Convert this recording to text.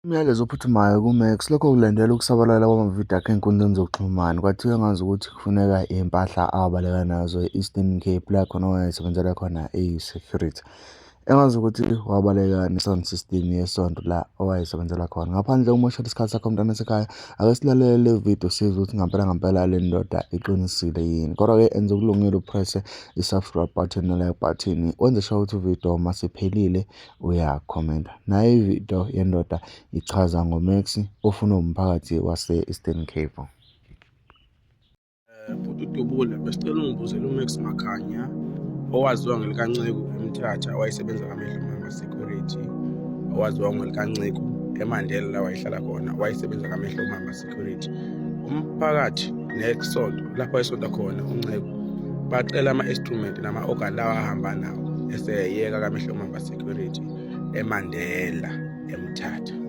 Umyalezo ophuthumayo kuMax lokho kulandela ukusabalala kwamavidiyo akhe ey'nkundleni zokuxhumana. Kwathiwa ngazi ukuthi kufuneka iy'mpahla abaleka nazo e-Eastern Cape la khona owayesebenzela khona eyi-security. Engazi ukuthi wabaleka ne-sound system yesonto la owayesebenzela khona. Ngaphandle kokumoshela isikhathi sakho mntwana sekhaya, ake silalele le video sizwe ukuthi ngempela le ndoda iqinisile yini. Kodwa-ke enza ukulungile upresse i-subscribe button ne-like button. Wenze sure ukuthi uvidiyo masiphelile uyakhomenta. Nayo ividiyo yendoda ichaza Ngo Max ofuna umphakathi wase-Eastern Cape. Bhuti uDubule, besicela ungibuzele uMax Makhanya owaziwa ngelikaNceko eMthatha, wayesebenza ngamehlo mama security, owaziwa ngelikaNceko eMandela la wayehlala khona, wayesebenza ngamehlo mama security. Umphakathi nesonto lapho ayesonta khona uNceko bacela ama-instrument nama-organ lawa ahamba nawo eseyeka kamehlo mama security eMandela eMthatha.